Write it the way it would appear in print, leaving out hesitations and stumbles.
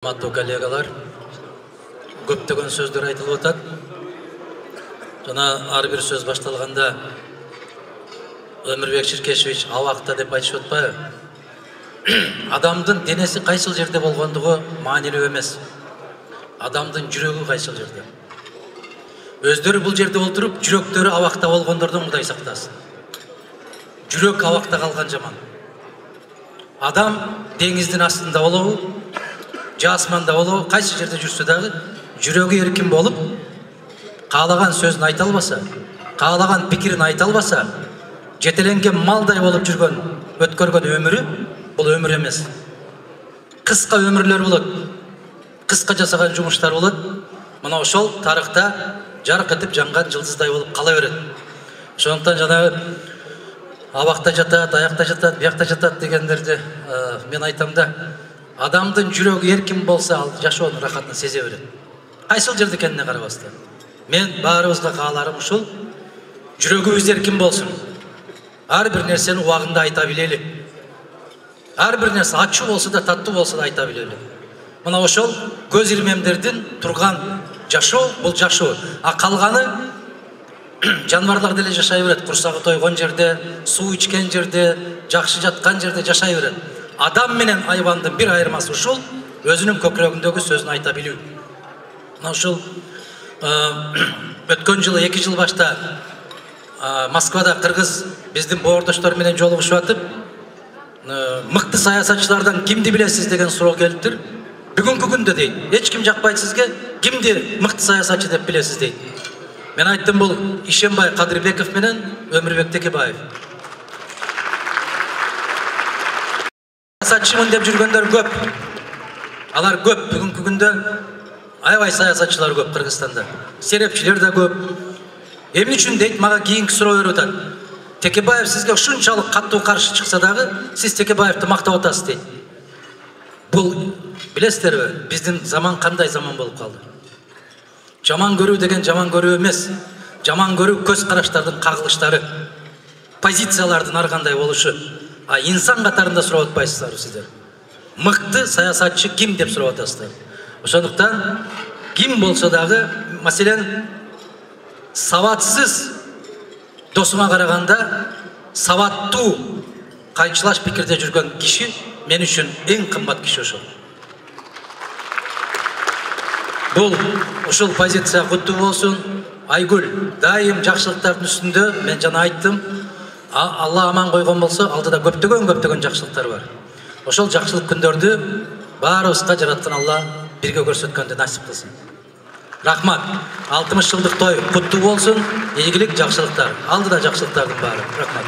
Урматтуу коллегалар, көптөгөн сөздөр айтылып атат. Жана ар бир сөз башталганда Өмүрбек Ширкешевич абакта деп айтышып атпайбы? Адамдын денеси кайсыл жерде болгондугу маанилүү эмес. Адамдын жүрөгү кайсыл жерде. Өздөрү бул жерде олтуруп, жүрөктөрү абакта болгондордон Кудай сактасын. Жүрөк абакта калган жаман. Адам деңиздин астында болобу, жасманда болобу, кайсы жерде жүрсө дагы жүрөгү эркин болуп, каалаган сөзүн айта албаса, каалаган пикирин айта албаса, жетеленген малдай болуп жүргөн, өткөргөн өмүрү бул өмүр эмес. Кыска өмүрлөр болот, кыска жасаган жумуштар болот. Мына ошол тарыхта жарык этип жанган жылдыздай болуп кала берет. Ошондуктан жанагы абакта жатат, аякта жатат, биякта жатат дегендерди мен айтам да, адамдын жүрөгү эркин болсо, ал жашоонун рахатын сезе берет. Кайсыл жерде экенине карабастан. Мен баарыбызга кааларым ушул: жүрөгүбүз эркин болсун. Ар бир нерсени убагында айта билели. Ар бир нерсе ачуу болсо да, таттуу болсо да айта билели. Мына ошол көз ирмемдердин турган жашоо бул жашоо. А калганы жаныбарлар деле жашай берет. Курсагы тойгон жерде, суу ичкен жерде, жакшы жаткан жерде жашай берет. Адам менен айбандын бир айырмасы ушул: өзүнүн көкүрөгүндөгү сөзүн айта билүү. Мына ушул өткөн жылы 2 жыл башта Москвада кыргыз биздин боордоштор менен жолугушуп атып, мыкты саясатчылардан кимди билесиз деген суроо келиптир. Бүгүнкү күндө дейт, эч ким жакпайт сизге, кимди мыкты саясатчы деп билесиз дейт. Мен айттым, бул Ишембай Кадырбеков менен Өмүрбек Текебаев. Саясатчымын деп жүргөндөр көп. Алар көп. Бүгүнкү күндө аябай саясатчылар көп Кыргызстанда. Серепчилер да көп. Эмне үчүн дейт, мага кийинки суроо берип атат. Текебаев сизге ушунчалык каттуу каршы чыкса дагы, сиз Текебаевди мактап атасыз дейт. Бул билесиздерби, биздин заман кандай заман болуп калды? Жаман көрүү деген жаман көрүү эмес. Жаман көрүү көз караштардын кагылыштары, позициялардын ар кандай болушу. А инсан катарында сурап атпайсыздар сиздер. Мыкты саясатчы ким деп сурап атасыздар. Ошондуктан ким болсо дагы, маселен, сабатсыз досуңа караганда сабаттуу кайчылаш пикирде жүргөн киши мен үчүн эң кымбат киши ошол. Бул ушул позиция куттуу болсун. Айгүл дайым жакшылыктардын үстүндө. Мен жана айттым, Алла аман койгон болсо, алдыда көптөгөн жакшылыктар бар. Ошол жакшылык күндөрдү баарыбызга жараткан Алла бирге көрсөткөндү насип кылсын. Рахмат. 60 жылдык той куттуу болсун. Ийгилик, жакшылыктар. Алдыда жакшылыктардын баары. Рахмат.